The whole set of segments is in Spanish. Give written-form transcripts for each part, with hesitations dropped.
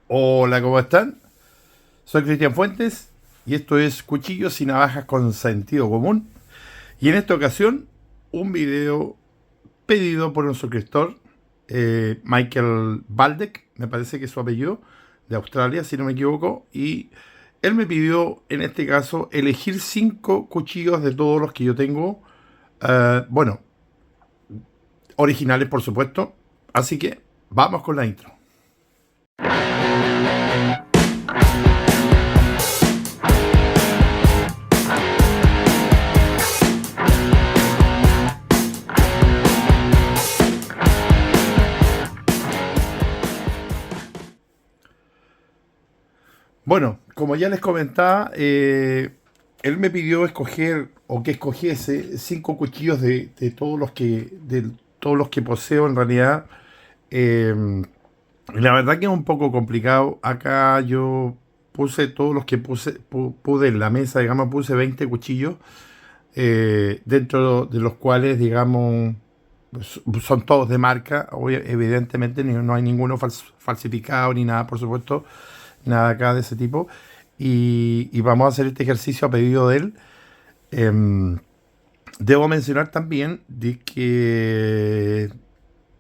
Hola, ¿cómo están? Soy Cristian Fuentes y esto es Cuchillos y Navajas con Sentido Común. Y en esta ocasión, un video pedido por un suscriptor, Michael Baldeck, me parece que es su apellido, de Australia, si no me equivoco. Y él me pidió, en este caso, elegir 5 cuchillos de todos los que yo tengo. Bueno, originales, por supuesto. Así que vamos con la intro. Bueno, como ya les comentaba, él me pidió escoger o que escogiese 5 cuchillos de todos los que poseo en realidad. Eh, la verdad que es un poco complicado. Acá yo puse todos los que pude en la mesa, digamos, puse 20 cuchillos, dentro de los cuales, digamos, son todos de marca. Evidentemente no hay ninguno falsificado ni nada, por supuesto, nada acá de ese tipo. Y vamos a hacer este ejercicio a pedido de él. Em, Debo mencionar también de que,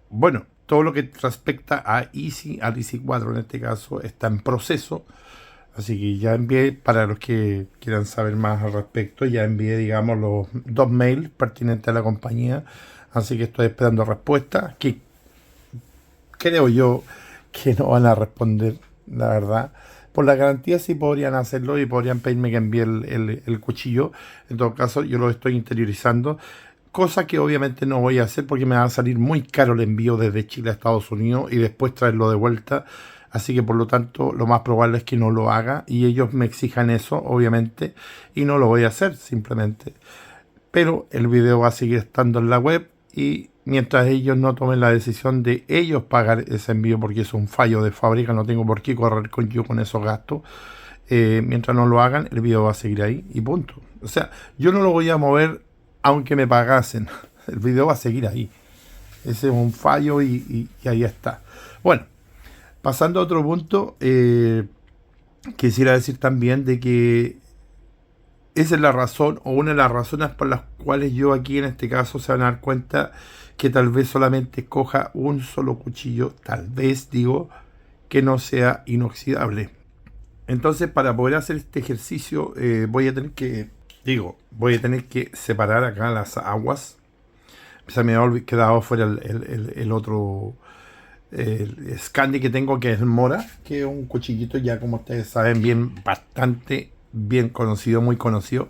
bueno, todo lo que respecta a Easy, al Easy 4 en este caso, está en proceso. Así que ya envié, para los que quieran saber más al respecto, ya envié, digamos, los 2 mails pertinentes a la compañía. Así que estoy esperando respuesta, que creo yo que no van a responder, la verdad. Por la garantía sí podrían hacerlo y podrían pedirme que envíe el cuchillo. En todo caso, yo lo estoy interiorizando. Cosa que obviamente no voy a hacer porque me va a salir muy caro el envío desde Chile a Estados Unidos y después traerlo de vuelta. Así que por lo tanto lo más probable es que no lo haga y ellos me exijan eso, obviamente, y no lo voy a hacer simplemente. Pero el video va a seguir estando en la web y mientras ellos no tomen la decisión de ellos pagar ese envío, porque es un fallo de fábrica, no tengo por qué correr yo con esos gastos. Mientras no lo hagan, el video va a seguir ahí y punto. O sea, yo no lo voy a mover aunque me pagasen. El video va a seguir ahí. Ese es un fallo y ahí está. Bueno, pasando a otro punto, quisiera decir también de que esa es la razón o una de las razones por las cuales yo aquí en este caso se van a dar cuenta que tal vez solamente escoja un solo cuchillo, tal vez digo, que no sea inoxidable. Entonces, para poder hacer este ejercicio, voy a tener que separar acá las aguas. Se me ha quedado fuera el otro, el Scandi que tengo, que es el Mora, que es un cuchillito ya, como ustedes saben, bien, bastante bien conocido, muy conocido.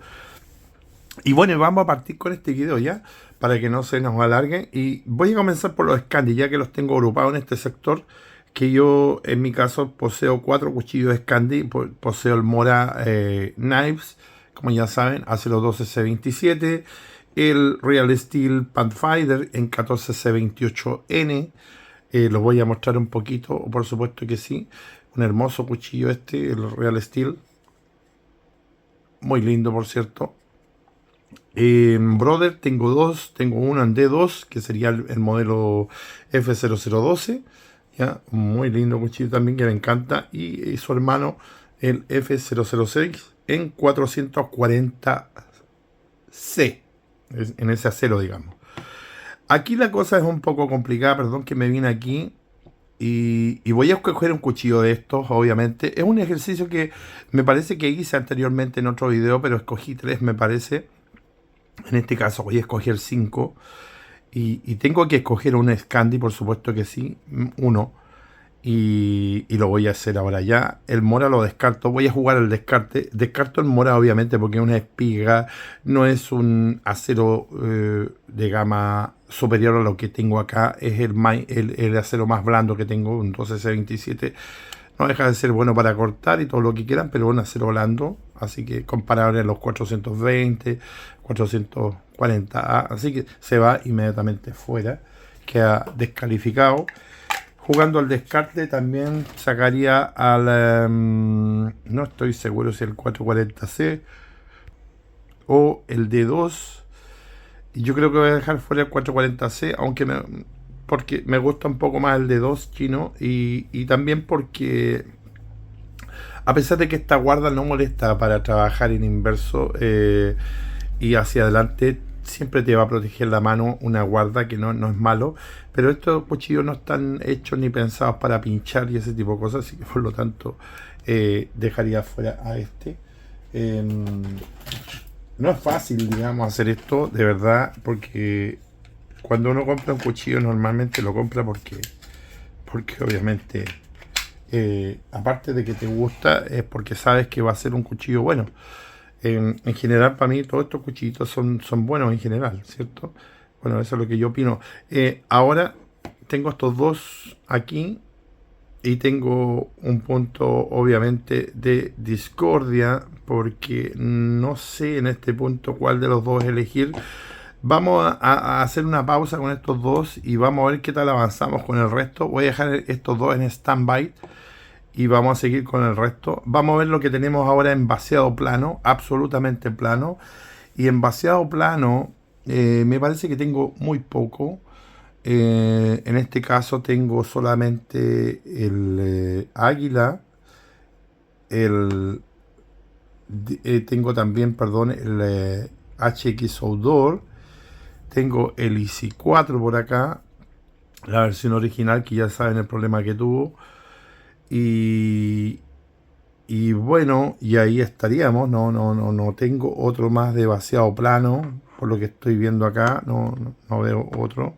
Y bueno, vamos a partir con este video ya, para que no se nos alarguen. Y voy a comenzar por los Scandi, ya que los tengo agrupados en este sector. Que yo, en mi caso, poseo 4 cuchillos Scandi. Poseo el Mora Knives, como ya saben, Acero 12C27. El Real Steel Pathfinder en 14C28N. Los voy a mostrar un poquito, por supuesto que sí. Un hermoso cuchillo este, el Real Steel. Muy lindo, por cierto. Brother, tengo dos. Tengo uno en D2, que sería el modelo F0012. ¿Ya? Muy lindo cuchillo también, que me encanta. Y su hermano, el F006, en 440C. En ese acero, digamos. Aquí la cosa es un poco complicada, perdón que me vine aquí. Y voy a escoger un cuchillo de estos, obviamente. Es un ejercicio que me parece que hice anteriormente en otro video, pero escogí 3, me parece. En este caso voy a escoger 5. Y tengo que escoger un Scandi, por supuesto que sí, uno. Y lo voy a hacer ahora ya. El Mora lo descarto. Voy a jugar el descarte. Descarto el Mora, obviamente, porque es una espiga. No es un acero de gama superior a lo que tengo acá. Es el acero más blando que tengo, un 12C27. No deja de ser bueno para cortar y todo lo que quieran, pero un acero blando. Así que comparable a los 420, 440A. Así que se va inmediatamente fuera. Queda descalificado. Jugando al descarte también sacaría al... no estoy seguro si el 440C o el D2. Y yo creo que voy a dejar fuera el 440C, porque me gusta un poco más el D2 chino. Y también porque A pesar de que esta guarda no molesta para trabajar en inverso y hacia adelante, siempre te va a proteger la mano una guarda que no es malo, pero estos cuchillos no están hechos ni pensados para pinchar y ese tipo de cosas, así que por lo tanto dejaría fuera a este. No es fácil, digamos, hacer esto, de verdad, porque cuando uno compra un cuchillo normalmente lo compra porque obviamente, aparte de que te gusta, es porque sabes que va a ser un cuchillo bueno. En general, para mí, todos estos cuchillitos son buenos en general, ¿cierto? Bueno, eso es lo que yo opino. Ahora tengo estos dos aquí y tengo un punto, obviamente, de discordia porque no sé en este punto cuál de los dos elegir. Vamos a hacer una pausa con estos dos y vamos a ver qué tal avanzamos con el resto. Voy a dejar estos dos en stand-by y vamos a seguir con el resto. Vamos a ver lo que tenemos ahora en vaciado plano, absolutamente plano. Y en vaciado plano me parece que tengo muy poco. En este caso tengo solamente el águila, el, tengo también, perdón, el HX Outdoor, tengo el IC 4 por acá, la versión original que ya saben el problema que tuvo. Y, y bueno, y ahí estaríamos. No tengo otro más de vaciado plano, por lo que estoy viendo acá, no veo otro.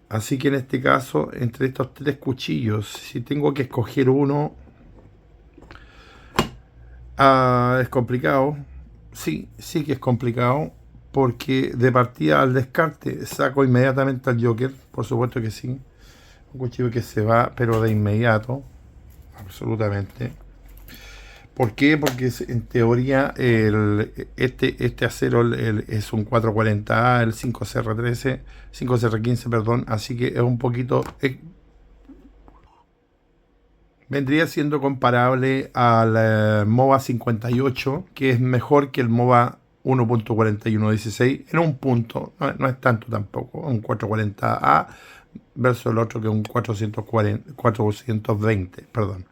Así que en este caso, entre estos tres cuchillos, si tengo que escoger uno, es complicado. Sí que es complicado, porque de partida al descarte saco inmediatamente al Joker, por supuesto que sí. Un cuchillo que se va, pero de inmediato, absolutamente. ¿Por qué? Porque en teoría este acero es un 440A, el 5CR13, 5CR15, perdón, así que es un poquito... vendría siendo comparable al MOVA 58, que es mejor que el MOVA 1.4116 en un punto, no es tanto tampoco, un 440A versus el otro que es un 420, perdón.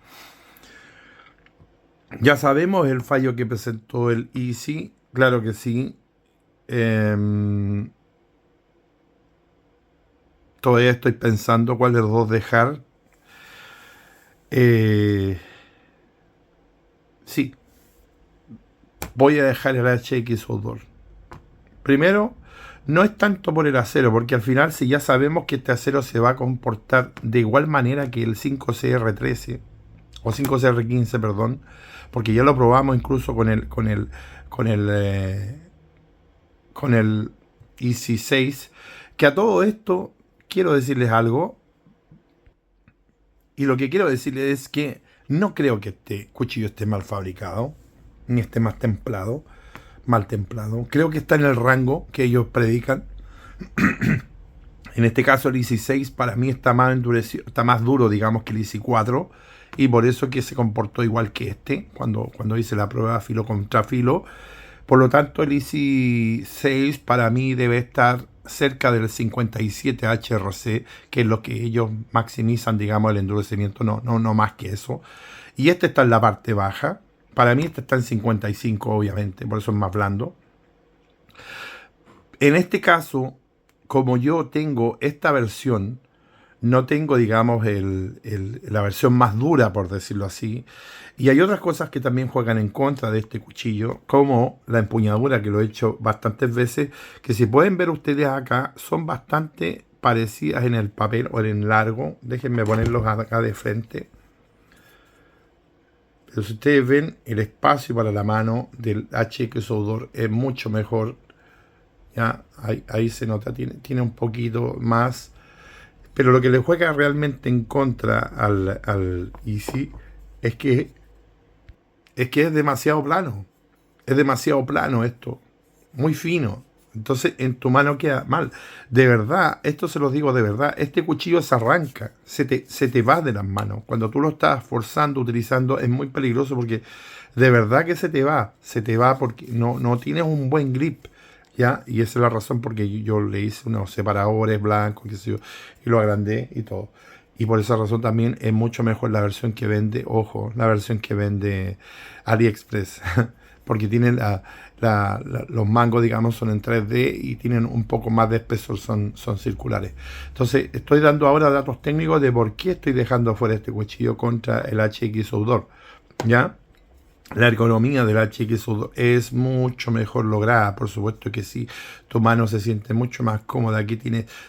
Ya sabemos el fallo que presentó el Easy, claro que sí. Todavía estoy pensando cuál de los dos dejar. Sí, voy a dejar el HX Outdoor. Primero, no es tanto por el acero, porque al final si ya sabemos que este acero se va a comportar de igual manera que el 5CR13 o 5CR15, perdón, porque ya lo probamos incluso con el Easy 6, que a todo esto quiero decirles algo, y lo que quiero decirles es que no creo que este cuchillo esté mal fabricado, ni esté mal templado. Creo que está en el rango que ellos predican. En este caso el Easy 6 para mí está más endurecido, está más duro, digamos, que el Easy 4, y por eso que se comportó igual que este cuando hice la prueba filo contra filo. Por lo tanto, el Easy 6 para mí debe estar cerca del 57 HRC, que es lo que ellos maximizan, digamos, el endurecimiento, no más que eso. Y este está en la parte baja. Para mí este está en 55, obviamente, por eso es más blando. En este caso, como yo tengo esta versión, no tengo, digamos, la versión más dura, por decirlo así. Y hay otras cosas que también juegan en contra de este cuchillo, como la empuñadura, que lo he hecho bastantes veces, que si pueden ver ustedes acá, son bastante parecidas en el papel o en largo. Déjenme ponerlos acá de frente. Pero si ustedes ven, el espacio para la mano del HX Outdoor es mucho mejor. Ya, ahí se nota, tiene un poquito más. Pero lo que le juega realmente en contra al Easy es que es demasiado plano. Es demasiado plano esto. Muy fino. Entonces en tu mano queda mal. De verdad, esto se los digo de verdad. Este cuchillo se arranca. Se te va de las manos. Cuando tú lo estás forzando, utilizando, es muy peligroso porque de verdad que se te va. Se te va porque no tienes un buen grip. ¿Ya? Y esa es la razón porque yo le hice unos separadores blancos, qué sé yo, y lo agrandé y todo. Y por esa razón también es mucho mejor la versión que vende, ojo, la versión que vende AliExpress, porque tienen los mangos, digamos, son en 3D y tienen un poco más de espesor, son circulares. Entonces, estoy dando ahora datos técnicos de por qué estoy dejando fuera este cuchillo contra el HX Outdoor, ¿ya? La ergonomía del HX es mucho mejor lograda, por supuesto que sí. Tu mano se siente mucho más cómoda. Aquí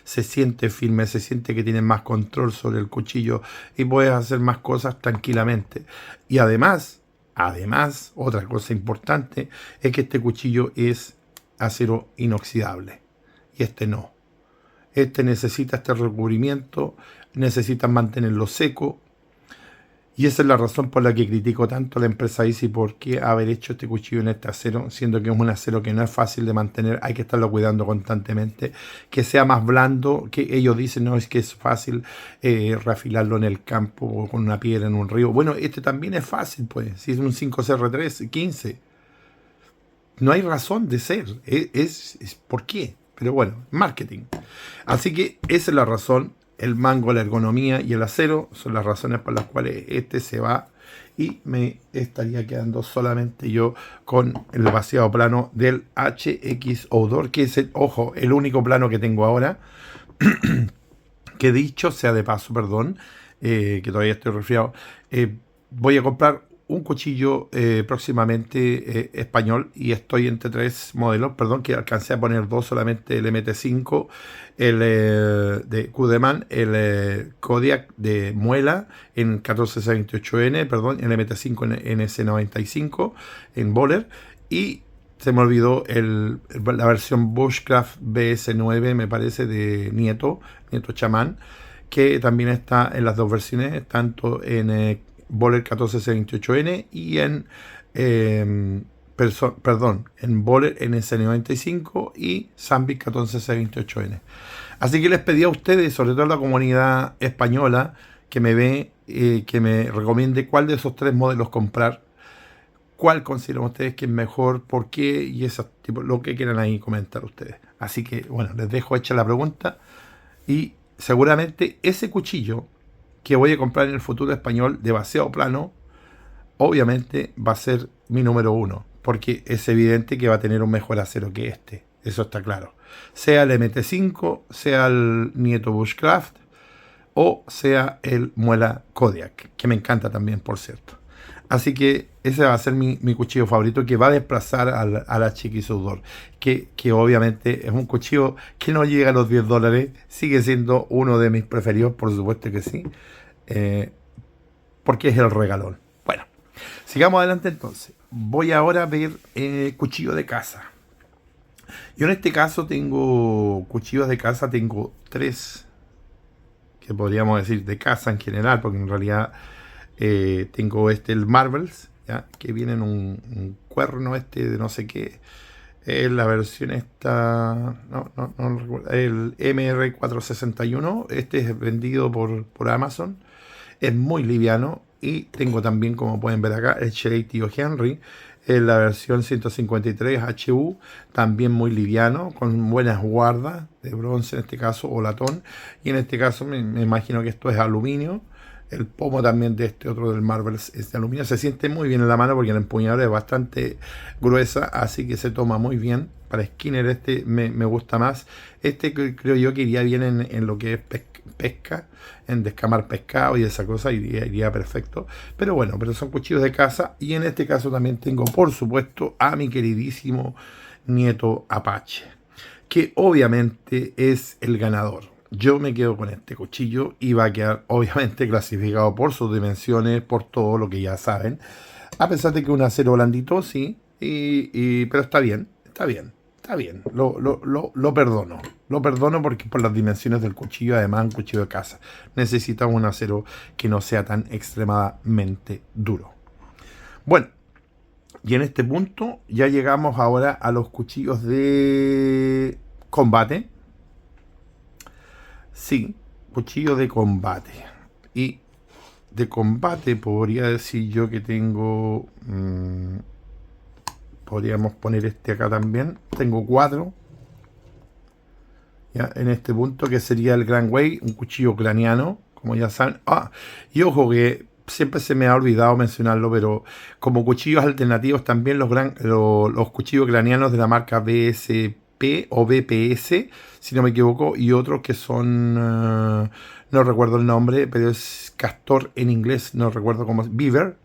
se siente firme, se siente que tienes más control sobre el cuchillo y puedes hacer más cosas tranquilamente. Y además, otra cosa importante es que este cuchillo es acero inoxidable y este no. Este necesita este recubrimiento, necesitas mantenerlo seco. Y esa es la razón por la que critico tanto a la empresa Easy, por qué haber hecho este cuchillo en este acero, siendo que es un acero que no es fácil de mantener, hay que estarlo cuidando constantemente, que sea más blando, que ellos dicen no es que es fácil reafilarlo en el campo o con una piedra en un río. Bueno, este también es fácil, pues, si es un 5CR3 15, no hay razón de ser, es ¿por qué? Pero bueno, marketing. Así que esa es la razón. El mango, la ergonomía y el acero son las razones por las cuales este se va y me estaría quedando solamente yo con el vaciado plano del HX Outdoor, que es ojo, el único plano que tengo ahora. Que dicho sea de paso, perdón, que todavía estoy resfriado, voy a comprar un cuchillo próximamente español y estoy entre tres modelos, perdón, que alcancé a poner dos solamente, el MT5, el de Kudeman, el Kodiak de Muela en 1468N, perdón, el MT5 en S95 en Bowler y se me olvidó la versión Bushcraft BS9, me parece, de Nieto Chamán, que también está en las dos versiones, tanto en Bowler 1468N y en en Bowler NS95 y Zambic 1468N. Así que les pedí a ustedes, sobre todo a la comunidad española que me ve, que me recomiende cuál de esos tres modelos comprar, cuál consideran ustedes que es mejor, por qué y eso, tipo, lo que quieran ahí comentar ustedes. Así que bueno, les dejo hecha la pregunta y seguramente ese cuchillo que voy a comprar en el futuro español de vaciado plano, obviamente va a ser mi número uno, porque es evidente que va a tener un mejor acero que este, eso está claro. Sea el MT5, sea el Nieto Bushcraft o sea el Muela Kodiak, que me encanta también, por cierto. Así que ese va a ser mi cuchillo favorito, que va a desplazar a la HX Outdoor, que obviamente es un cuchillo que no llega a los $10, sigue siendo uno de mis preferidos, por supuesto que sí, porque es el regalón. Bueno, sigamos adelante entonces. Voy ahora a ver cuchillo de caza. Yo en este caso tengo cuchillos de caza, tengo tres, que podríamos decir de caza en general, porque en realidad tengo el Marvels, ¿ya? Que viene en un cuerno de no sé qué. La versión esta, no recuerdo, el MR461, este es vendido por Amazon, es muy liviano y tengo también, como pueden ver acá, el Sherry Tío Henry, en la versión 153 HU, también muy liviano, con buenas guardas de bronce en este caso, o latón, y en este caso me imagino que esto es aluminio. El pomo también de este otro del Marvel es de aluminio. Se siente muy bien en la mano porque la empuñadura es bastante gruesa, así que se toma muy bien. Para Skinner me gusta más. Creo yo que iría bien en lo que es pesca, en descamar pescado y esa cosa, iría perfecto. Pero bueno, pero son cuchillos de caza. Y en este caso también tengo, por supuesto, a mi queridísimo Nieto Apache, que obviamente es el ganador. Yo me quedo con este cuchillo y va a quedar obviamente clasificado por sus dimensiones, por todo lo que ya saben. A pesar de que es un acero blandito, sí, pero está bien, está bien, está bien. Lo perdono. Lo perdono porque por las dimensiones del cuchillo, además un cuchillo de caza. Necesita un acero que no sea tan extremadamente duro. Bueno, y en este punto ya llegamos ahora a los cuchillos de combate. Sí, cuchillo de combate. Y de combate podría decir yo que tengo... podríamos poner este acá también. Tengo cuatro. Ya, en este punto que sería el Grand Way, un cuchillo ucraniano como ya saben. Y ojo que siempre se me ha olvidado mencionarlo, pero como cuchillos alternativos también los cuchillos ucranianos de la marca BSP o BPS, si no me equivoco, y otros que son, no recuerdo el nombre, pero es Castor en inglés, no recuerdo cómo es, Beaver,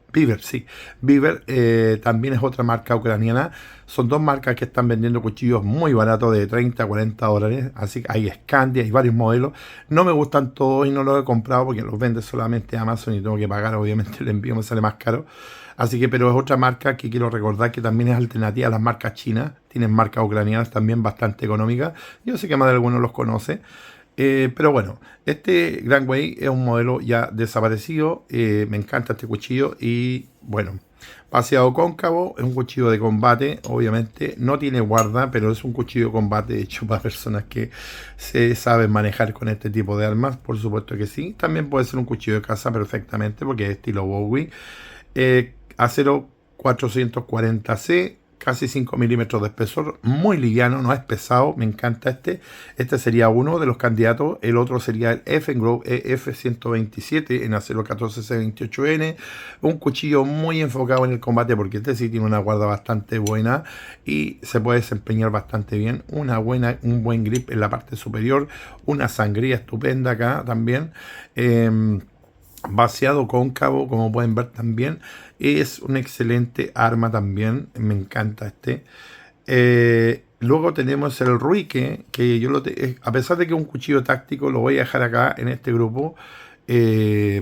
sí. Beaver también es otra marca ucraniana. Son dos marcas que están vendiendo cuchillos muy baratos de 30 a 40 dólares. Así que hay Scandia, hay varios modelos. No me gustan todos y no los he comprado porque los vende solamente Amazon y tengo que pagar. Obviamente el envío me sale más caro. Así que, pero es otra marca que quiero recordar que también es alternativa a las marcas chinas. Tienen marcas ucranianas también bastante económicas. Yo sé que más de algunos los conoce. Pero bueno, este Grand Way es un modelo ya desaparecido. Me encanta este cuchillo y bueno, vaciado cóncavo, es un cuchillo de combate, obviamente. No tiene guarda, pero es un cuchillo de combate hecho para personas que se saben manejar con este tipo de armas, por supuesto que sí. También puede ser un cuchillo de caza perfectamente porque es estilo Bowie. Acero 440C, casi 5 milímetros de espesor, muy liviano, no es pesado, me encanta este. Este sería uno de los candidatos, el otro sería el Effengrove EF127 en acero 14C28N, un cuchillo muy enfocado en el combate porque este sí tiene una guarda bastante buena y se puede desempeñar bastante bien, un buen grip en la parte superior, una sangría estupenda acá también. Vaciado cóncavo, como pueden ver también, es una excelente arma también, me encanta este. Luego tenemos el Ruike, que a pesar de que es un cuchillo táctico, lo voy a dejar acá en este grupo,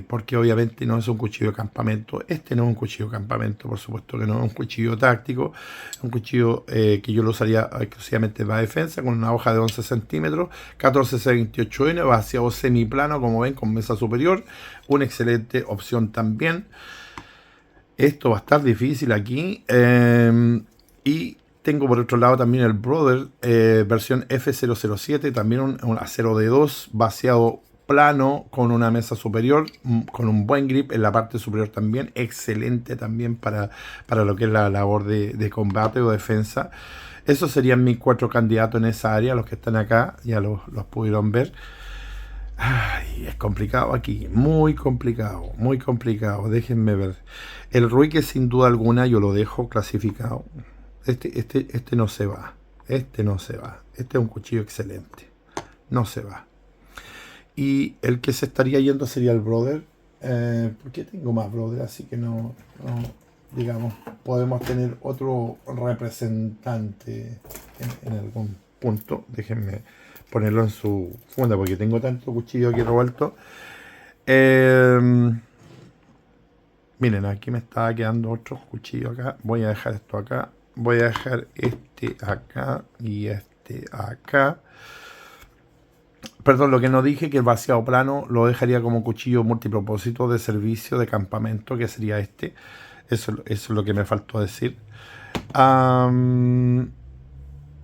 porque obviamente no es un cuchillo de campamento. Este no es un cuchillo de campamento, por supuesto que no es un cuchillo táctico, es un cuchillo que yo lo usaría exclusivamente para defensa, con una hoja de 11 centímetros, 14C28N, vaciado semiplano, como ven, con mesa superior, una excelente opción también. Esto va a estar difícil aquí. Y tengo por otro lado también el Brother versión F007, también un acero de 2, vaciado plano con una mesa superior, con un buen grip en la parte superior también, excelente también para lo que es la labor de combate o defensa. Esos serían mis 4 candidatos en esa área, los que están acá, ya los pudieron ver. Ay, es complicado aquí, muy complicado, déjenme ver. El Ruike sin duda alguna yo lo dejo clasificado. Este no se va, este es un cuchillo excelente, no se va. Y el que se estaría yendo sería el Brother, porque tengo más Brother, así que digamos, podemos tener otro representante en algún punto. Déjenme ponerlo en su funda porque tengo tanto cuchillo aquí revuelto. Miren, aquí me estaba quedando otro cuchillo acá. Voy a dejar esto acá. Voy a dejar este acá y este acá. Perdón, lo que no dije, que el vaciado plano lo dejaría como cuchillo multipropósito de servicio de campamento, que sería este. Eso es lo que me faltó decir.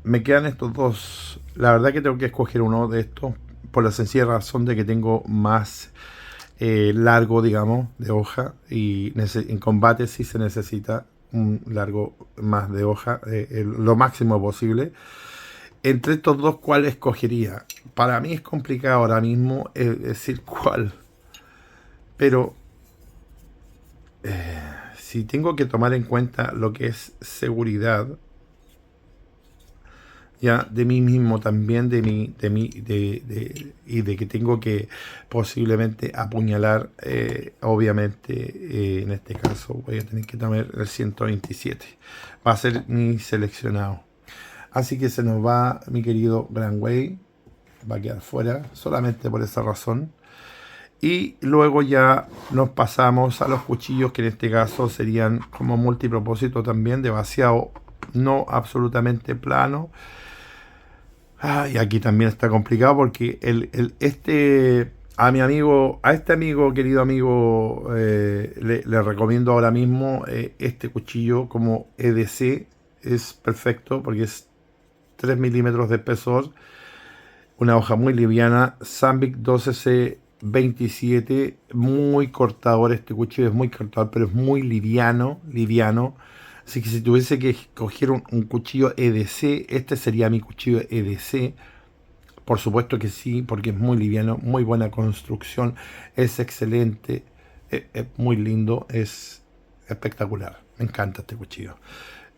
Me quedan estos dos. La verdad que tengo que escoger uno de estos por la sencilla razón de que tengo más largo, digamos, de hoja, y en combate sí se necesita un largo más de hoja, lo máximo posible. Entre estos dos, ¿cuál escogería? Para mí es complicado ahora mismo decir cuál, pero si tengo que tomar en cuenta lo que es seguridad, ya de mí mismo también, y de que tengo que posiblemente apuñalar, obviamente, en este caso voy a tener que tomar el 127, va a ser mi seleccionado. Así que se nos va mi querido Grand Way, va a quedar fuera solamente por esa razón. Y luego ya nos pasamos a los cuchillos, que en este caso serían como multipropósito también, de vaciado no absolutamente plano. Y aquí también está complicado porque a este amigo, querido amigo, le recomiendo ahora mismo este cuchillo como EDC. Es perfecto porque es 3 milímetros de espesor, una hoja muy liviana, Sandvik 12C27, muy cortador. Este cuchillo es muy cortador, pero es muy liviano. Así que si tuviese que escoger un cuchillo EDC, este sería mi cuchillo EDC. Por supuesto que sí, porque es muy liviano, muy buena construcción, es excelente, es muy lindo, es espectacular. Me encanta este cuchillo.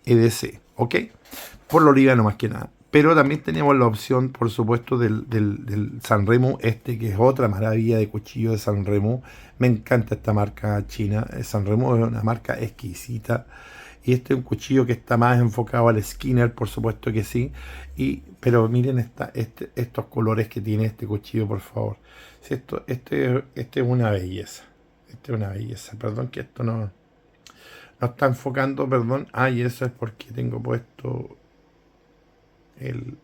EDC, ¿ok? Por lo liviano más que nada. Pero también tenemos la opción, por supuesto, del Sanremo, que es otra maravilla de cuchillo de Sanremo. Me encanta esta marca china. Sanremo es una marca exquisita. Y este es un cuchillo que está más enfocado al Skinner, por supuesto que sí. Pero miren estos colores que tiene este cuchillo, por favor. Si este es una belleza. Este es una belleza. Perdón que esto no está enfocando, perdón. Y eso es porque tengo puesto el...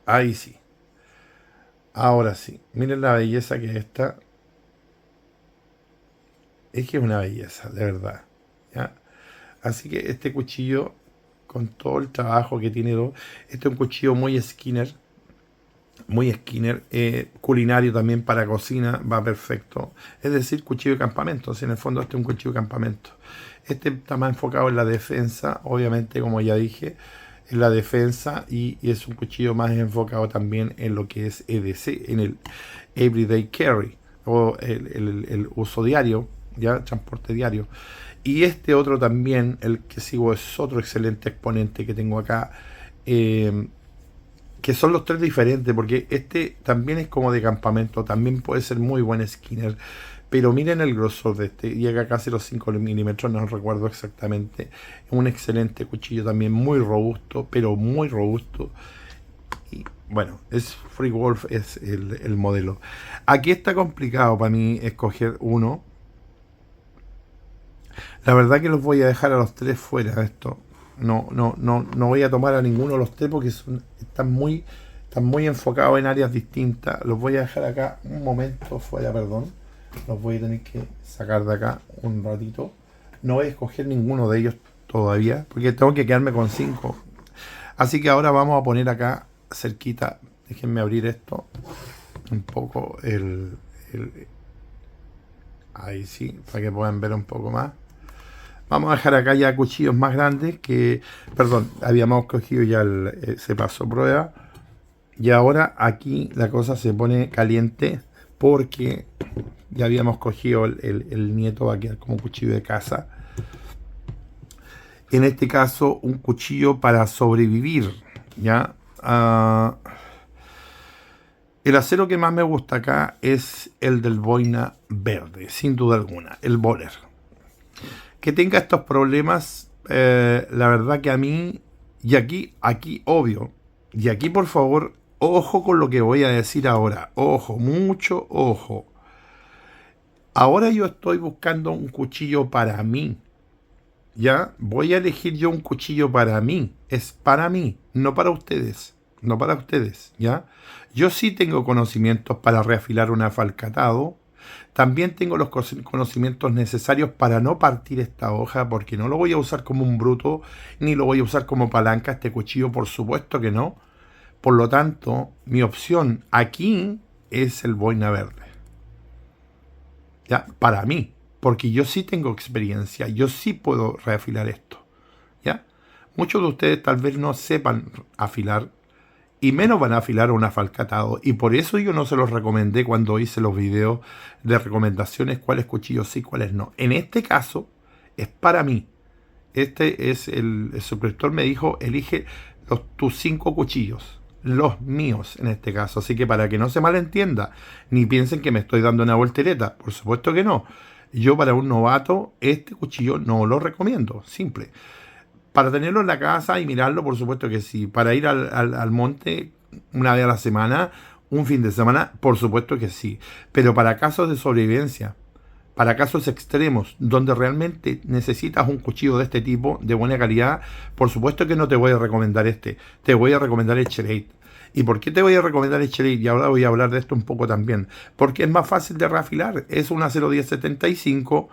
Ahí sí. Ahora sí. Miren la belleza que es esta. Es que es una belleza, de verdad. ¿Ya? Así que este cuchillo, con todo el trabajo que tiene, este es un cuchillo muy Skinner, culinario también para cocina, va perfecto. Es decir, cuchillo de campamento. En el fondo este es un cuchillo de campamento. Este está más enfocado en la defensa, obviamente, como ya dije, en la defensa, y es un cuchillo más enfocado también en lo que es EDC, en el Everyday Carry, o el uso diario, ya, transporte diario. Y este otro también, el que sigo, es otro excelente exponente que tengo acá, que son los tres diferentes, porque este también es como de campamento, también puede ser muy buen Skinner, pero miren el grosor de este, llega casi los 5 milímetros, no recuerdo exactamente. Es un excelente cuchillo también, muy robusto, pero muy robusto. Y bueno, Free Wolf es el modelo. Aquí está complicado para mí escoger uno. La verdad que los voy a dejar a los tres fuera de esto. No voy a tomar a ninguno de los tres porque están muy enfocados en áreas distintas. Los voy a dejar acá un momento fuera, perdón. Los voy a tener que sacar de acá un ratito. No voy a escoger ninguno de ellos todavía porque tengo que quedarme con 5. Así que ahora vamos a poner acá cerquita. Déjenme abrir esto un poco. Ahí sí, para que puedan ver un poco más. Vamos a dejar acá ya cuchillos más grandes que, perdón, habíamos cogido ya se pasó prueba. Y ahora aquí la cosa se pone caliente porque ya habíamos cogido el nieto, va a quedar como cuchillo de caza. En este caso, un cuchillo para sobrevivir, ¿ya? El acero que más me gusta acá es el del boina verde, sin duda alguna, el Böhler. Que tenga estos problemas, la verdad que a mí, y aquí obvio, y aquí por favor, ojo con lo que voy a decir ahora, ojo, mucho ojo. Ahora yo estoy buscando un cuchillo para mí, ¿ya? Voy a elegir yo un cuchillo para mí, es para mí, no para ustedes, no para ustedes, ¿ya? Yo sí tengo conocimientos para reafilar un afalcatado. También tengo los conocimientos necesarios para no partir esta hoja, porque no lo voy a usar como un bruto, ni lo voy a usar como palanca este cuchillo, por supuesto que no. Por lo tanto, mi opción aquí es el boina verde. ¿Ya? Para mí, porque yo sí tengo experiencia, yo sí puedo reafilar esto. ¿Ya? Muchos de ustedes tal vez no sepan afilar, y menos van a afilar un afalcatado, y por eso yo no se los recomendé cuando hice los videos de recomendaciones, cuáles cuchillos sí, cuáles no. En este caso es para mí. Este es el suscriptor me dijo, elige tus 5 cuchillos, los míos en este caso. Así que para que no se malentienda, ni piensen que me estoy dando una voltereta, por supuesto que no. Yo para un novato este cuchillo no lo recomiendo, simple. Para tenerlo en la casa y mirarlo, por supuesto que sí. Para ir al monte una vez a la semana, un fin de semana, por supuesto que sí. Pero para casos de sobrevivencia, para casos extremos, donde realmente necesitas un cuchillo de este tipo, de buena calidad, por supuesto que no te voy a recomendar este. Te voy a recomendar el Schleit. ¿Y por qué te voy a recomendar el Schleit? Y ahora voy a hablar de esto un poco también. Porque es más fácil de reafilar. Es una 01075,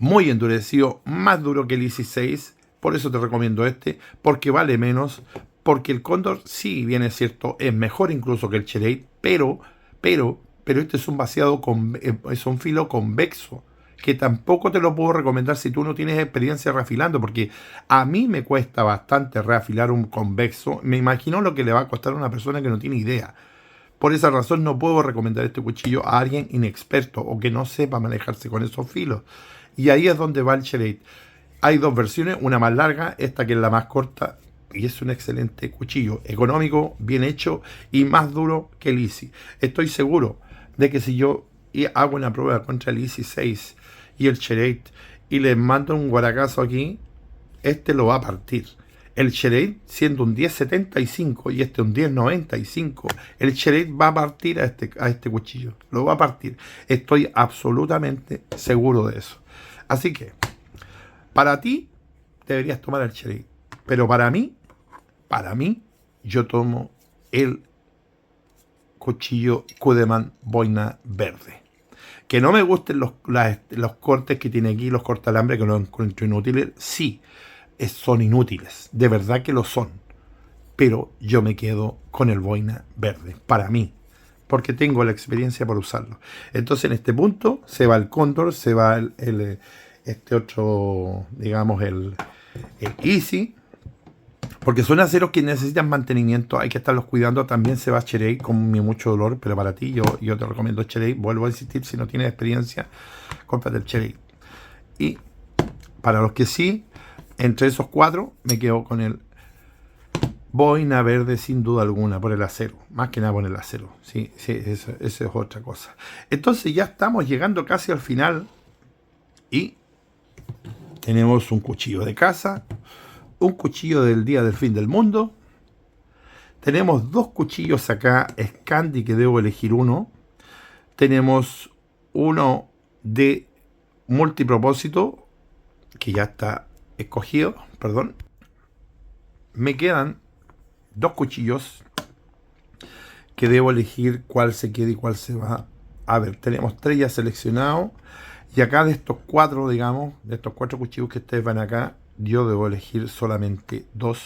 muy endurecido, más duro que el Easy 6. Por eso te recomiendo este, porque vale menos, porque el Cóndor, sí, bien es cierto, es mejor incluso que el Schleit, pero este es un vaciado, es un filo convexo. que tampoco te lo puedo recomendar si tú no tienes experiencia reafilando, porque a mí me cuesta bastante reafilar un convexo. Me imagino lo que le va a costar a una persona que no tiene idea. Por esa razón no puedo recomendar este cuchillo a alguien inexperto o que no sepa manejarse con esos filos. Y ahí es donde va el Schareit. Hay dos versiones, una más larga, esta que es la más corta, y es un excelente cuchillo, económico, bien hecho y más duro que el Easy. Estoy seguro de que si yo hago una prueba contra el Easy 6 y el Schareit y les mando un guaracazo aquí, este lo va a partir. El Schareit, siendo un 1075 y este un 1095, el Schareit va a partir a este cuchillo. Lo va a partir. Estoy absolutamente seguro de eso. Así que, para ti, deberías tomar el Schareit. Pero para mí, yo tomo el cuchillo Kudeman boina verde. Que no me gusten los cortes que tiene aquí, los cortalambre que los encuentro inútiles, sí, son inútiles, de verdad que lo son. Pero yo me quedo con el boina verde, para mí, porque tengo la experiencia por usarlo. Entonces en este punto se va el Cóndor, se va este otro, digamos, el Easy, porque son aceros que necesitan mantenimiento, hay que estarlos cuidando. También se va Schareit con mucho dolor, pero para ti yo te recomiendo Schareit. Vuelvo a insistir, si no tienes experiencia, cómprate el Schareit. Y para los que sí, entre esos cuatro me quedo con el boina verde sin duda alguna, por el acero, más que nada por el acero. Sí, eso es otra cosa. Entonces ya estamos llegando casi al final y tenemos un cuchillo de caza, un cuchillo del día del fin del mundo. Tenemos dos cuchillos acá, Scandi, que debo elegir uno. Tenemos uno de multipropósito, que ya está escogido, perdón. Me quedan dos cuchillos que debo elegir cuál se queda y cuál se va. A ver, tenemos tres ya seleccionados. Y acá de estos cuatro, digamos, de estos cuatro cuchillos que ustedes van acá, yo debo elegir solamente dos.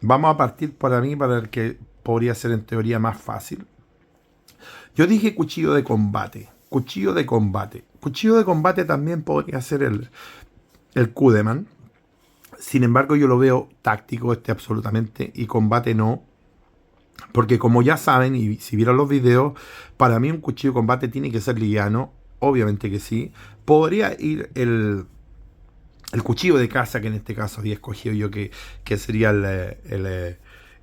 Vamos a partir para mí, para el que podría ser en teoría más fácil. Yo dije cuchillo de combate. Cuchillo de combate. Cuchillo de combate también podría ser el Kudeman. Sin embargo, yo lo veo táctico absolutamente, y combate no. Porque como ya saben, y si vieron los videos, para mí un cuchillo de combate tiene que ser liviano. Obviamente que sí. Podría ir el cuchillo de caza, que en este caso había escogido yo, que sería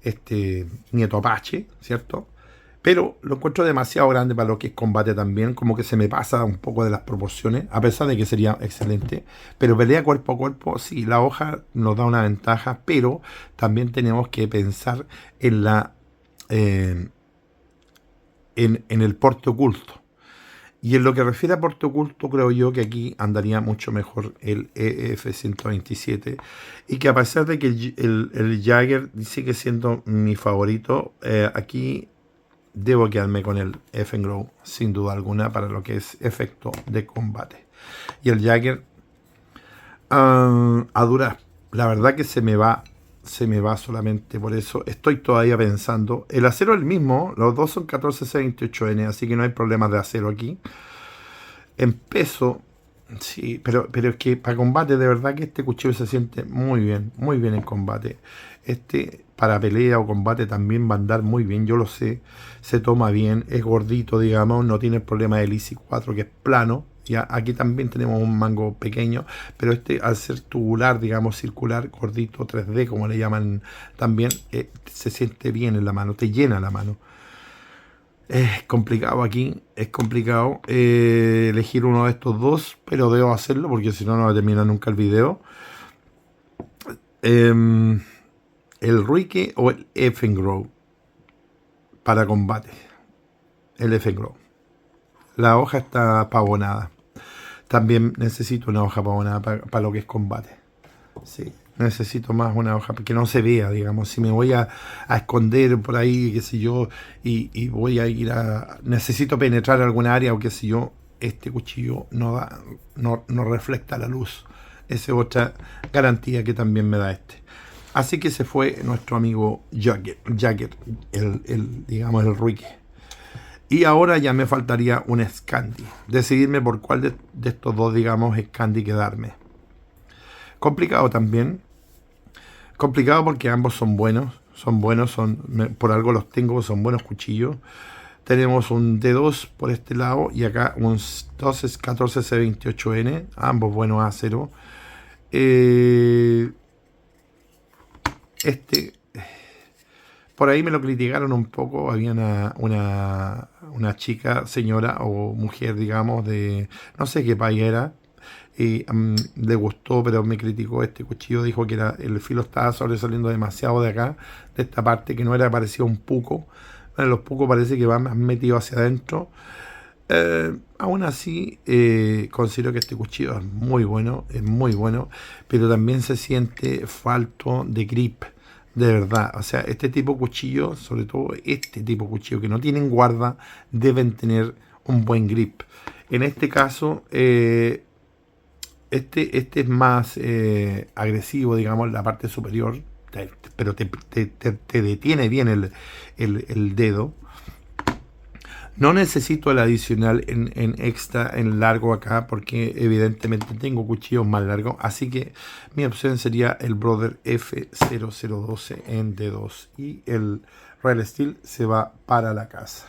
este Nieto Apache, ¿cierto? Pero lo encuentro demasiado grande para lo que es combate también, como que se me pasa un poco de las proporciones, a pesar de que sería excelente. Pero pelea cuerpo a cuerpo, sí, la hoja nos da una ventaja, pero también tenemos que pensar en en el porte oculto. Y en lo que refiere a porte oculto, creo yo que aquí andaría mucho mejor el EF-127. Y que a pesar de que el Jagger sigue siendo mi favorito, aquí debo quedarme con el Effengrow, sin duda alguna, para lo que es efecto de combate. Y el Jagger, a duras, la verdad que se me va solamente por eso. Estoy todavía pensando. El acero es el mismo, los dos son 14C28N, así que no hay problemas de acero aquí. En peso, sí, pero es que para combate, de verdad que este cuchillo se siente muy bien en combate. Para pelea o combate también va a andar muy bien, yo lo sé. Se toma bien, es gordito, digamos, no tiene el problema del Easy 4, que es plano. Ya, aquí también tenemos un mango pequeño, pero al ser tubular, digamos, circular, gordito, 3D, como le llaman también, se siente bien en la mano, te llena la mano. Es complicado aquí, es complicado elegir uno de estos dos, pero debo hacerlo porque si no, no va a terminar nunca el video. El Ruike o el Effengrow para combate. El Effengrow. La hoja está pavonada. También necesito una hoja pavonada para lo que es combate. Sí, necesito más una hoja que no se vea, digamos. Si me voy a esconder por ahí, qué sé yo, y voy a ir necesito penetrar alguna área o qué sé yo, este cuchillo no refleja la luz. Esa es otra garantía que también me da este. Así que se fue nuestro amigo Jagger, digamos el Ruike. Y ahora ya me faltaría un Scandi. Decidirme por cuál de estos dos, digamos, Scandi quedarme. Complicado también. Complicado porque ambos son buenos. Por algo los tengo, son buenos cuchillos. Tenemos un D2 por este lado y acá un 14C28N, ambos buenos a cero. Por ahí me lo criticaron un poco. Había una chica, señora o mujer, digamos, de no sé qué país era. Y le gustó, pero me criticó este cuchillo. Dijo que el filo estaba sobresaliendo demasiado de acá, de esta parte, que no era parecido a un puco. Bueno, los pucos parece que van más metidos hacia adentro. Aún así, considero que este cuchillo es muy bueno, pero también se siente falto de grip, de verdad. O sea, este tipo de cuchillo, sobre todo este tipo de cuchillo que no tienen guarda, deben tener un buen grip. En este caso, este es más agresivo, digamos, en la parte superior, pero te detiene bien el dedo. No necesito el adicional en extra, en largo acá, porque evidentemente tengo cuchillos más largos. Así que mi opción sería el Brother F0012 en D2. Y el Real Steel se va para la casa.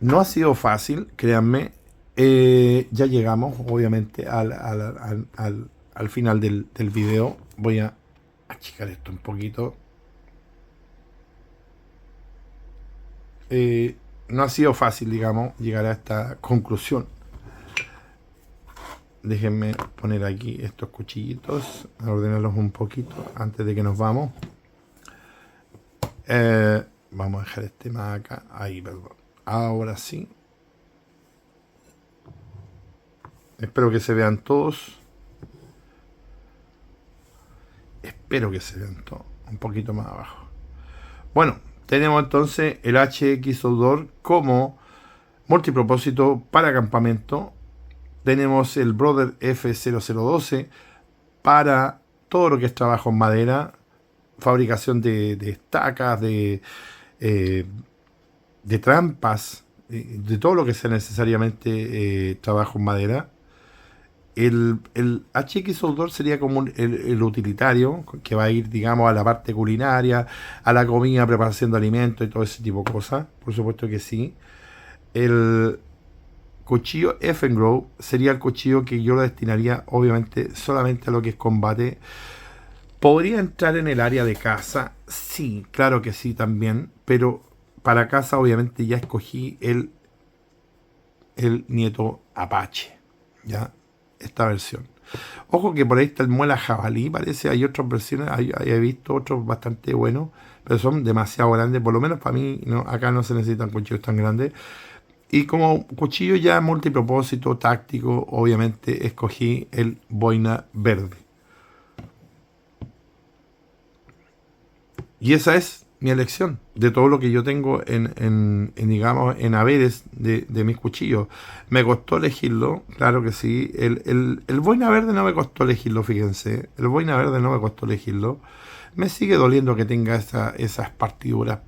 No ha sido fácil, créanme. Ya llegamos, obviamente, al final del video. Voy a achicar esto un poquito. No ha sido fácil, digamos, llegar a esta conclusión. Déjenme poner aquí estos cuchillitos, ordenarlos un poquito antes de que nos vamos. Vamos a dejar este más acá. Ahí, perdón. Ahora sí. Espero que se vean todos. Espero que se vean todos. Un poquito más abajo. Bueno, tenemos entonces el HX Outdoor como multipropósito para campamento. Tenemos el Brother F0012 para todo lo que es trabajo en madera, fabricación de estacas, de trampas, de todo lo que sea necesariamente trabajo en madera. El HX Outdoor sería como el utilitario, que va a ir, digamos, a la parte culinaria, a la comida, preparación de alimentos y todo ese tipo de cosas. Por supuesto que sí. El cuchillo F&Grow sería el cuchillo que yo lo destinaría, obviamente, solamente a lo que es combate. ¿Podría entrar en el área de caza? Sí, claro que sí también, pero para caza obviamente ya escogí el Nieto Apache, ¿ya? Esta versión. Ojo que por ahí está el muela jabalí, parece. Hay otras versiones, he visto otros bastante buenos, pero son demasiado grandes. Por lo menos para mí, no, acá no se necesitan cuchillos tan grandes. Y como cuchillo ya multipropósito, táctico, obviamente escogí el boina verde. Y esa es mi elección de todo lo que yo tengo digamos, en haberes de mis cuchillos. Me costó elegirlo, claro que sí. El boina verde no me costó elegirlo, fíjense. El boina verde no me costó elegirlo. Me sigue doliendo que tenga esas partiduras,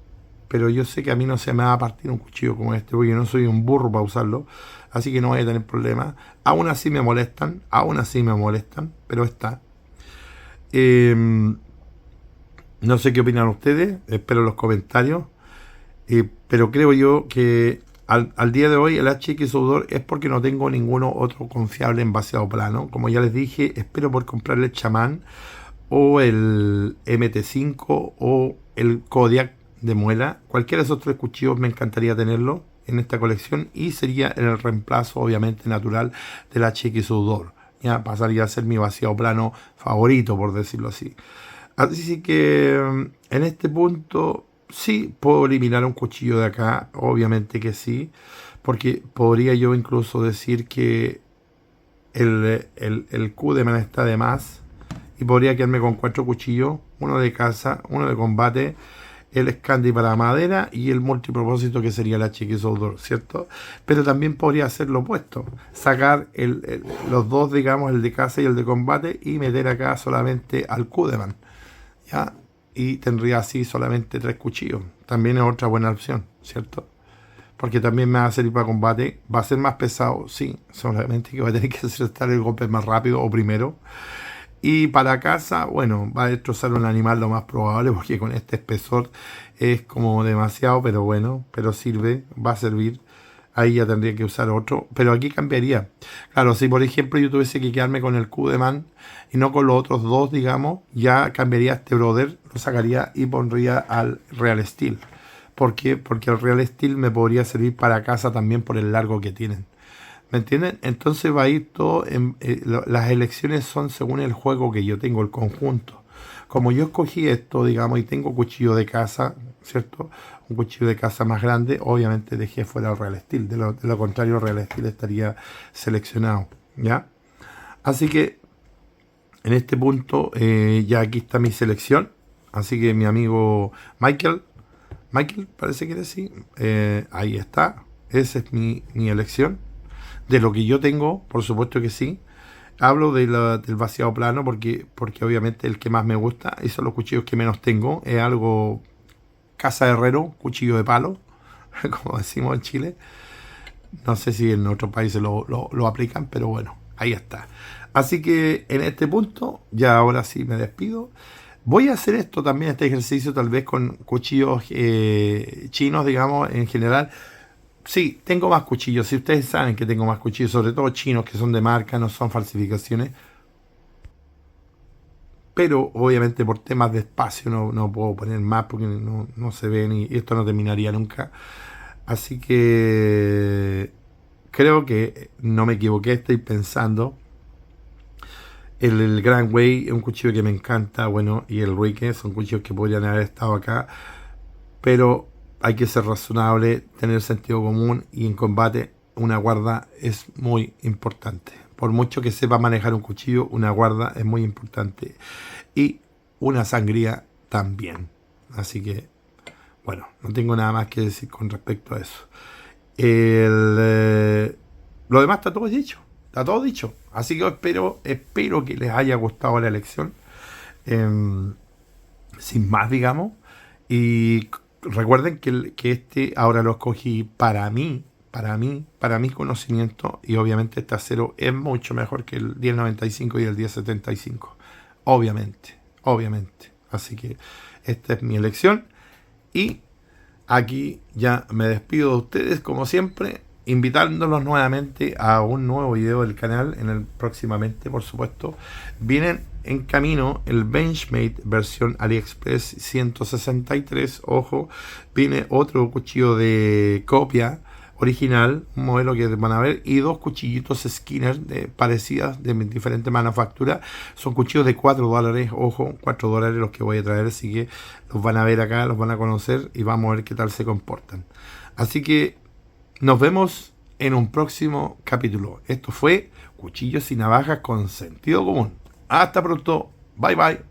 pero yo sé que a mí no se me va a partir un cuchillo como este, porque yo no soy un burro para usarlo, así que no voy a tener problemas. Aún así me molestan, pero está. No sé qué opinan ustedes, espero los comentarios, pero creo yo que al día de hoy el HX Outdoor es porque no tengo ninguno otro confiable en vaciado plano. Como ya les dije, espero por comprarle el Chamán o el MT5 o el Kodiak de muela. Cualquiera de esos tres cuchillos me encantaría tenerlo en esta colección y sería el reemplazo obviamente natural del HX Outdoor. Ya pasaría a ser mi vaciado plano favorito, por decirlo así. Así que en este punto sí puedo eliminar un cuchillo de acá, obviamente que sí, porque podría yo incluso decir que el Kudeman está de más y podría quedarme con 4 cuchillos, uno de caza, uno de combate, el Scandi para madera y el multipropósito que sería el HX Outdoor, ¿cierto? Pero también podría hacer lo opuesto, sacar los dos, digamos, el de caza y el de combate y meter acá solamente al Kudeman, ¿ya? Y tendría así solamente 3 cuchillos. También es otra buena opción, ¿cierto? porque también me va a servir para combate. Va a ser más pesado, sí, solamente que va a tener que acertar el golpe más rápido o primero. Y para casa, bueno, va a destrozar un animal lo más probable, porque con este espesor es como demasiado, pero bueno, pero sirve, va a servir. Ahí ya tendría que usar otro, pero aquí cambiaría. Claro, si por ejemplo yo tuviese que quedarme con el Q de man y no con los otros dos, digamos, ya cambiaría este brother, lo sacaría y pondría al Real Steel. ¿Por qué? Porque el Real Steel me podría servir para casa también por el largo que tienen. ¿Me entienden? Entonces va a ir todo, las elecciones son según el juego que yo tengo, el conjunto. Como yo escogí esto, digamos, y tengo cuchillo de caza, ¿cierto? Un cuchillo de caza más grande, obviamente dejé fuera el Real Steel. De lo contrario, el Real Steel estaría seleccionado, ¿ya? Así que, en este punto, ya aquí está mi selección. Así que mi amigo Michael, parece que era así, ahí está. Esa es mi elección. De lo que yo tengo, por supuesto que sí. Hablo del vaciado plano porque obviamente el que más me gusta y son los cuchillos que menos tengo. Es algo casa de herrero, cuchillo de palo, como decimos en Chile. No sé si en otros países lo aplican, pero bueno, ahí está. Así que en este punto, ya ahora sí me despido. Voy a hacer esto también, este ejercicio tal vez con cuchillos chinos, digamos, en general. Sí, tengo más cuchillos. Si ustedes saben que tengo más cuchillos, sobre todo chinos que son de marca, no son falsificaciones. Pero obviamente por temas de espacio no puedo poner más porque no se ven y esto no terminaría nunca. Así que creo que no me equivoqué, estoy pensando. El Grand Way es un cuchillo que me encanta, bueno, y el Ruike son cuchillos que podrían haber estado acá. Pero hay que ser razonable, tener sentido común y en combate una guarda es muy importante. Por mucho que sepa manejar un cuchillo, una guarda es muy importante. Y una sangría también. Así que, bueno, no tengo nada más que decir con respecto a eso. Lo demás está todo dicho. Está todo dicho. Así que espero que les haya gustado la elección. Sin más, digamos. Y recuerden que este ahora lo escogí para mi conocimiento, y obviamente este acero es mucho mejor que el 1095 y el 1075. Obviamente. Así que esta es mi elección. Y aquí ya me despido de ustedes, como siempre, invitándolos nuevamente a un nuevo video del canal. Próximamente, por supuesto, vienen en camino el Benchmade versión AliExpress 163. Ojo, viene otro cuchillo de copia original, un modelo que van a ver, y dos cuchillitos Skinner parecidas de diferentes manufacturas. Son cuchillos de $4, ojo, $4 los que voy a traer, así que los van a ver acá, los van a conocer y vamos a ver qué tal se comportan. Así que nos vemos en un próximo capítulo. Esto fue Cuchillos y Navajas con Sentido Común. Hasta pronto. Bye bye.